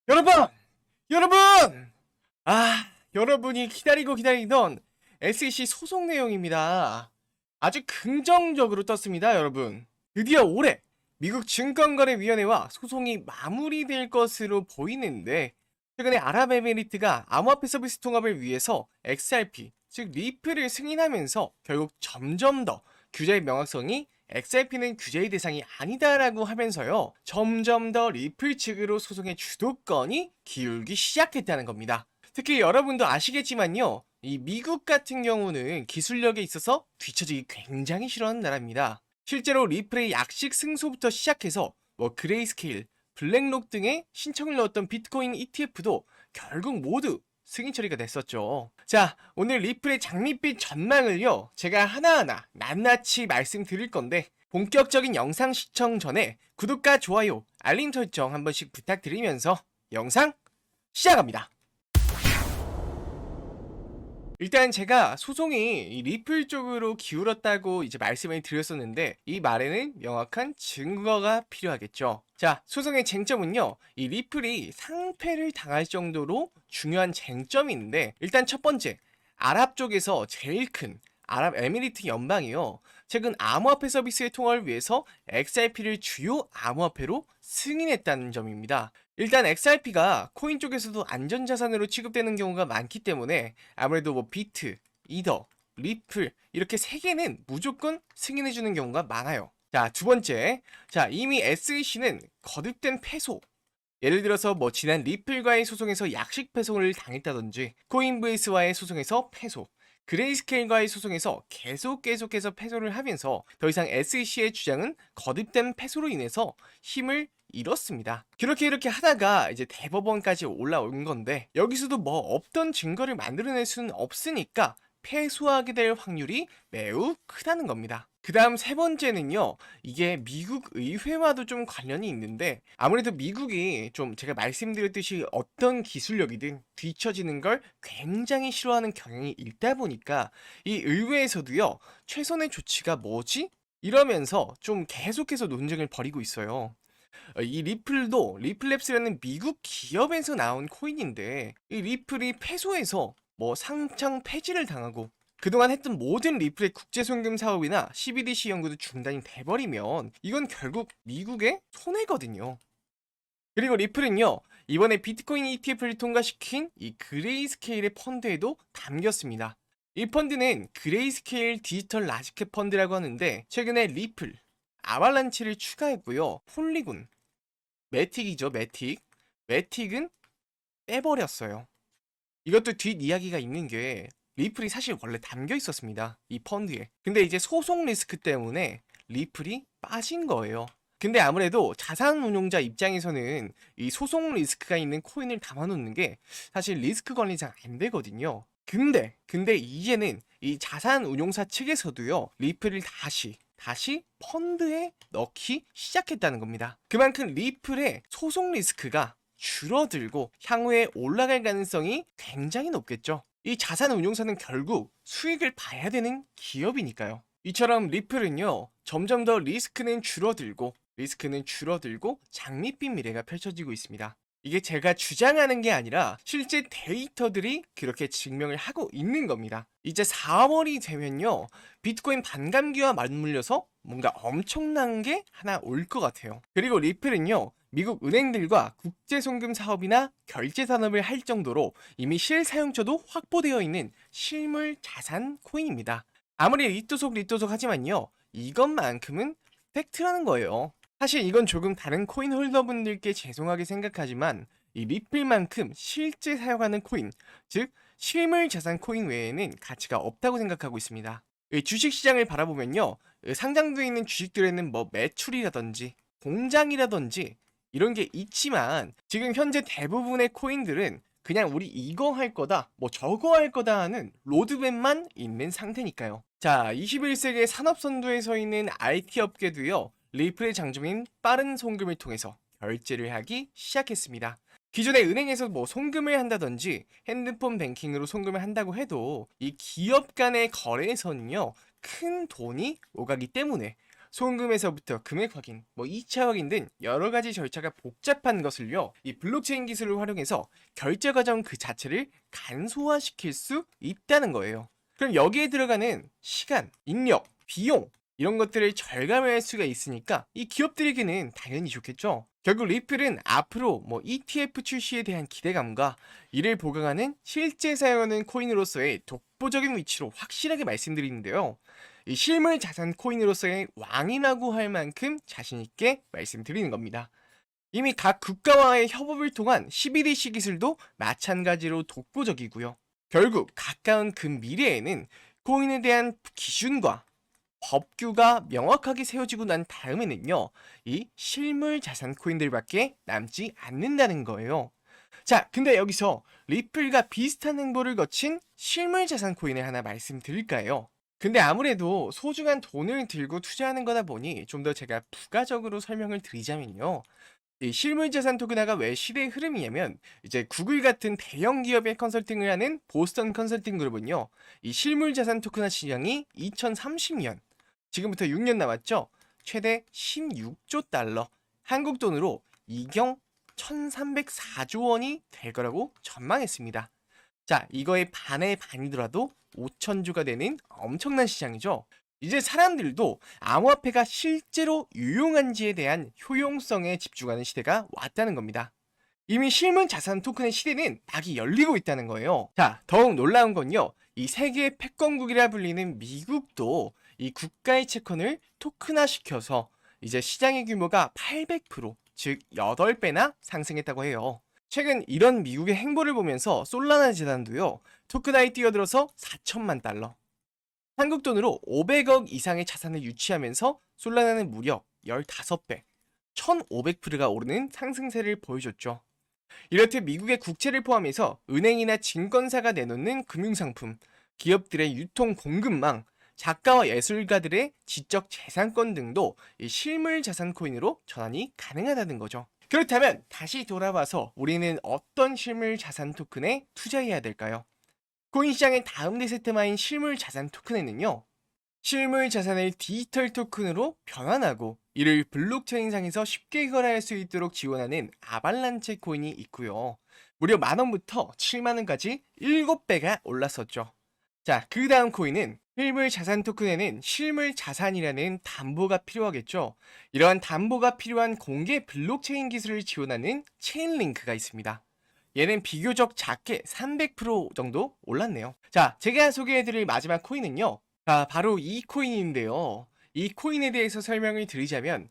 여러분! 여러분! 여러분이 기다리고 기다리던 SEC 소송 내용입니다. 아주 긍정적으로 떴습니다, 여러분. 드디어 올해 미국 증권거래위원회와 소송이 마무리될 것으로 보이는데, 최근에 아랍에미리트가 암호화폐 서비스 통합을 위해서 XRP, 즉 리플을 승인하면서 결국 점점 더 규제의 명확성이 XRP는 규제의 대상이 아니다라고 하면서요, 점점 더 리플 측으로 소송의 주도권이 기울기 시작했다는 겁니다. 특히 여러분도 아시겠지만요, 이 미국 같은 경우는 기술력에 있어서 뒤처지기 굉장히 싫어하는 나라입니다. 실제로 리플의 약식 승소부터 시작해서 그레이스케일, 블랙록 등의 신청을 넣었던 비트코인 ETF도 결국 모두 승인 처리가 됐었죠. 자, 오늘 리플의 장밋빛 전망을요, 제가 하나하나 낱낱이 말씀드릴 건데, 본격적인 영상 시청 전에 구독과 좋아요, 알림 설정 한 번씩 부탁드리면서 영상 시작합니다. 일단 제가 소송이 이 리플 쪽으로 기울었다고 이제 말씀을 드렸었는데, 이 말에는 명확한 증거가 필요하겠죠. 자, 소송의 쟁점은요, 이 리플이 상패를 당할 정도로 중요한 쟁점인데, 일단 첫 번째, 아랍 쪽에서 제일 큰 아랍에미리트 연방이요, 최근 암호화폐 서비스의 통화를 위해서 XRP를 주요 암호화폐로 승인했다는 점입니다. 일단 XRP가 코인 쪽에서도 안전자산으로 취급되는 경우가 많기 때문에 아무래도 비트, 이더, 리플 이렇게 세 개는 무조건 승인해주는 경우가 많아요. 자, 두 번째, 자, 이미 SEC는 거듭된 패소, 예를 들어서 지난 리플과의 소송에서 약식 패소를 당했다든지, 코인베이스와의 소송에서 패소, 그레이스케일과의 소송에서 계속해서 패소를 하면서 더 이상 SEC의 주장은 거듭된 패소로 인해서 힘을 잃었습니다. 그렇게 하다가 이제 대법원까지 올라온 건데, 여기서도 없던 증거를 만들어낼 수는 없으니까 패소하게 될 확률이 매우 크다는 겁니다. 그 다음 세 번째는요, 이게 미국 의회와도 좀 관련이 있는데, 아무래도 미국이 좀 제가 말씀드렸듯이 어떤 기술력이든 뒤처지는 걸 굉장히 싫어하는 경향이 있다 보니까 이 의회에서도요, 최선의 조치가 뭐지? 이러면서 좀 계속해서 논쟁을 벌이고 있어요. 이 리플도 리플랩스라는 미국 기업에서 나온 코인인데, 이 리플이 패소해서 상장 폐지를 당하고 그동안 했던 모든 리플의 국제송금 사업이나 CBDC 연구도 중단이 돼버리면 이건 결국 미국의 손해거든요. 그리고 리플은요, 이번에 비트코인 ETF를 통과시킨 이 그레이스케일의 펀드에도 담겼습니다. 이 펀드는 그레이스케일 디지털 라지캡 펀드라고 하는데, 최근에 리플, 아발란치를 추가했고요, 폴리곤, 매틱이죠, 매틱. 매틱은 빼버렸어요. 이것도 뒷이야기가 있는 게, 리플이 사실 원래 담겨 있었습니다, 이 펀드에. 근데 이제 소송 리스크 때문에 리플이 빠진 거예요. 근데 아무래도 자산 운용자 입장에서는 이 소송 리스크가 있는 코인을 담아놓는 게 사실 리스크 관리상 안 되거든요. 근데 이제는 이 자산 운용사 측에서도요, 리플을 다시 펀드에 넣기 시작했다는 겁니다. 그만큼 리플의 소송 리스크가 줄어들고 향후에 올라갈 가능성이 굉장히 높겠죠. 이 자산 운용사는 결국 수익을 봐야 되는 기업이니까요. 이처럼 리플은요, 점점 더 리스크는 줄어들고 장밋빛 미래가 펼쳐지고 있습니다. 이게 제가 주장하는 게 아니라 실제 데이터들이 그렇게 증명을 하고 있는 겁니다. 이제 4월이 되면요, 비트코인 반감기와 맞물려서 뭔가 엄청난 게 하나 올 것 같아요. 그리고 리플은요, 미국 은행들과 국제송금 사업이나 결제 산업을 할 정도로 이미 실사용처도 확보되어 있는 실물 자산 코인입니다. 아무리 리또속 하지만요, 이것만큼은 팩트라는 거예요. 사실 이건 조금 다른 코인 홀더분들께 죄송하게 생각하지만, 이 리플만큼 실제 사용하는 코인, 즉 실물 자산 코인 외에는 가치가 없다고 생각하고 있습니다. 이 주식시장을 바라보면요, 상장되어 있는 주식들에는 매출이라든지 공장이라든지 이런 게 있지만, 지금 현재 대부분의 코인들은 그냥 우리 이거 할 거다, 저거 할 거다 하는 로드맵만 있는 상태니까요. 자, 21세기의 산업선두에 서 있는 IT 업계도요, 리플의 장점인 빠른 송금을 통해서 결제를 하기 시작했습니다. 기존에 은행에서 송금을 한다든지 핸드폰 뱅킹으로 송금을 한다고 해도 이 기업 간의 거래에서는요, 큰 돈이 오가기 때문에 송금에서부터 금액 확인, 2차 확인 등 여러 가지 절차가 복잡한 것을요, 이 블록체인 기술을 활용해서 결제 과정 그 자체를 간소화시킬 수 있다는 거예요. 그럼 여기에 들어가는 시간, 인력, 비용 이런 것들을 절감할 수가 있으니까 이 기업들에게는 당연히 좋겠죠. 결국 리플은 앞으로 ETF 출시에 대한 기대감과 이를 보강하는 실제 사용하는 코인으로서의 독보적인 위치로 확실하게 말씀드리는데요. 이 실물 자산 코인으로서의 왕이라고 할 만큼 자신있게 말씀드리는 겁니다. 이미 각 국가와의 협업을 통한 CBDC 기술도 마찬가지로 독보적이고요. 결국 가까운 근미래에는 코인에 대한 기준과 법규가 명확하게 세워지고 난 다음에는요, 이 실물 자산 코인들밖에 남지 않는다는 거예요. 자, 근데 여기서 리플과 비슷한 행보를 거친 실물 자산 코인을 하나 말씀드릴까요? 근데 아무래도 소중한 돈을 들고 투자하는 거다 보니 좀 더 제가 부가적으로 설명을 드리자면요. 이 실물 자산 토큰화가 왜 시대의 흐름이냐면, 이제 구글 같은 대형 기업의 컨설팅을 하는 보스턴 컨설팅 그룹은요, 이 실물 자산 토큰화 시장이 2030년, 지금부터 6년 남았죠? 최대 16조 달러, 한국 돈으로 이경 1304조 원이 될 거라고 전망했습니다. 자, 이거의 반의 반이더라도 5천조가 되는 엄청난 시장이죠. 이제 사람들도 암호화폐가 실제로 유용한지에 대한 효용성에 집중하는 시대가 왔다는 겁니다. 이미 실물 자산 토큰의 시대는 막이 열리고 있다는 거예요. 자, 더욱 놀라운 건요, 이 세계의 패권국이라 불리는 미국도 이 국가의 채권을 토큰화시켜서 이제 시장의 규모가 800%, 즉 8배나 상승했다고 해요. 최근 이런 미국의 행보를 보면서 솔라나 재단도요, 토큰화에 뛰어들어서 4천만 달러, 한국 돈으로 500억 이상의 자산을 유치하면서 솔라나는 무려 15배, 1500%가 오르는 상승세를 보여줬죠. 이렇듯 미국의 국채를 포함해서 은행이나 증권사가 내놓는 금융상품, 기업들의 유통 공급망, 작가와 예술가들의 지적 재산권 등도 이 실물 자산 코인으로 전환이 가능하다는 거죠. 그렇다면 다시 돌아와서 우리는 어떤 실물 자산 토큰에 투자해야 될까요? 코인 시장의 다음 대세 테마인 실물 자산 토큰에는요, 실물 자산을 디지털 토큰으로 변환하고 이를 블록체인상에서 쉽게 거래할 수 있도록 지원하는 아발란체 코인이 있고요. 무려 만원부터 7만원까지 7배가 올랐었죠. 자, 그 다음 코인은 실물 자산 토큰에는 실물 자산이라는 담보가 필요하겠죠. 이러한 담보가 필요한 공개 블록체인 기술을 지원하는 체인링크가 있습니다. 얘는 비교적 작게 300% 정도 올랐네요. 자, 제가 소개해드릴 마지막 코인은요, 바로 이 코인인데요. 이 코인에 대해서 설명을 드리자면,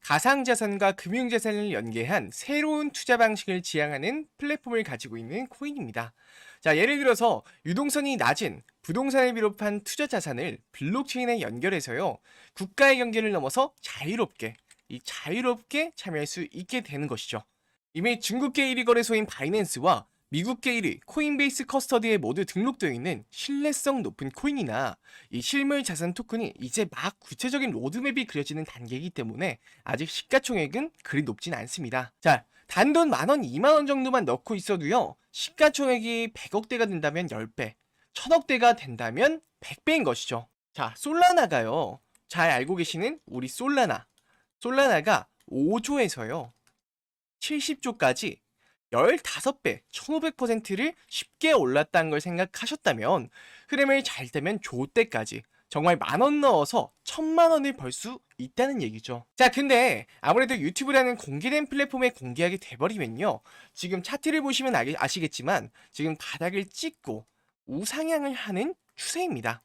가상자산과 금융자산을 연계한 새로운 투자 방식을 지향하는 플랫폼을 가지고 있는 코인입니다. 자, 예를 들어서 유동성이 낮은 부동산을 비롯한 투자 자산을 블록체인에 연결해서요, 국가의 경계를 넘어서 자유롭게 참여할 수 있게 되는 것이죠. 이미 중국계 1위 거래소인 바이낸스와 미국계 1위 코인베이스 커스터디에 모두 등록되어 있는 신뢰성 높은 코인이나 이 실물 자산 토큰이 이제 막 구체적인 로드맵이 그려지는 단계이기 때문에 아직 시가총액은 그리 높진 않습니다. 자, 단돈 만원, 2만원 정도만 넣고 있어도요, 시가총액이 100억대가 된다면 10배, 1000억대가 된다면 100배인 것이죠. 자, 솔라나가요, 잘 알고 계시는 우리 솔라나가 5조에서요 70조까지 15배, 1500%를 쉽게 올랐다는 걸 생각하셨다면, 흐름을 잘 되면 조대까지 정말 만원 넣어서 1000만원을 벌 수 있다는 얘기죠. 자, 근데 아무래도 유튜브라는 공개된 플랫폼에 공개하게 돼버리면요, 지금 차트를 보시면 아시겠지만 지금 바닥을 찍고 우상향을 하는 추세입니다.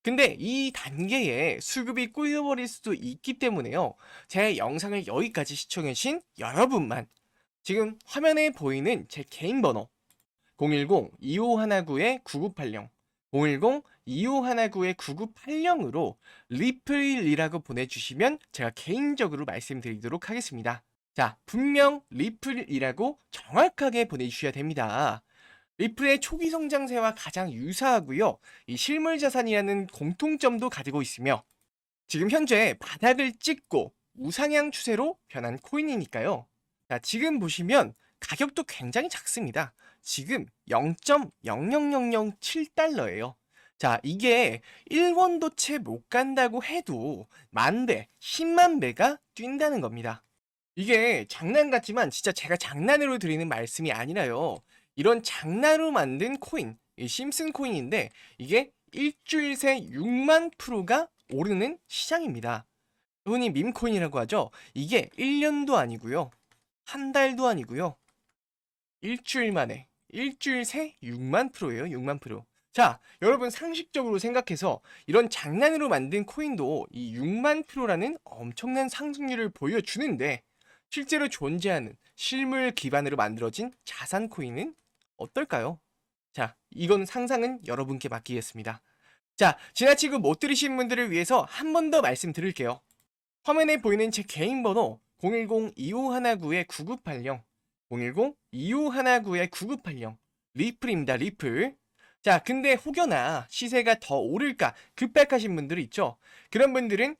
근데 이 단계에 수급이 꼬여버릴 수도 있기 때문에요, 제 영상을 여기까지 시청해주신 여러분만 지금 화면에 보이는 제 개인 번호 010-2519-9980, 010-2519-9980으로 리플이라고 보내주시면 제가 개인적으로 말씀드리도록 하겠습니다. 자, 분명 리플이라고 정확하게 보내주셔야 됩니다. 리플의 초기 성장세와 가장 유사하고요, 이 실물 자산이라는 공통점도 가지고 있으며 지금 현재 바닥을 찍고 우상향 추세로 변한 코인이니까요. 자, 지금 보시면 가격도 굉장히 작습니다. 지금 0.00007달러예요. 자, 이게 1원도 채 못 간다고 해도 만 배, 10만 배가 뛴다는 겁니다. 이게 장난 같지만 진짜 제가 장난으로 드리는 말씀이 아니라요. 이런 장난으로 만든 코인, 이 심슨 코인인데 이게 일주일 새 6만 프로가 오르는 시장입니다. 흔히 밈코인이라고 하죠. 이게 1년도 아니고요. 한 달도 아니고요. 일주일 만에 일주일 새 6만 프로예요. 6만 프로. 자, 여러분 상식적으로 생각해서 이런 장난으로 만든 코인도 이 6만 프로라는 엄청난 상승률을 보여주는데 실제로 존재하는 실물 기반으로 만들어진 자산 코인은 어떨까요? 자, 이건 상상은 여러분께 맡기겠습니다. 자, 지나치고 못 들으신 분들을 위해서 한 번 더 말씀드릴게요. 화면에 보이는 제 개인 번호 010-2519-9980 010-2519-9980 리플입니다. 리플. 자, 근데 혹여나 시세가 더 오를까 급박하신 분들 있죠? 그런 분들은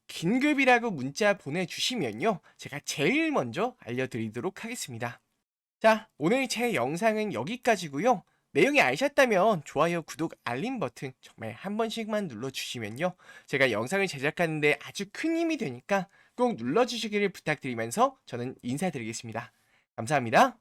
긴급이라고 문자 보내주시면요. 제가 제일 먼저 알려드리도록 하겠습니다. 자, 오늘 제 영상은 여기까지고요. 내용이 아셨다면 좋아요, 구독, 알림 버튼 정말 한 번씩만 눌러주시면요. 제가 영상을 제작하는데 아주 큰 힘이 되니까 꼭 눌러주시기를 부탁드리면서 저는 인사드리겠습니다. 감사합니다.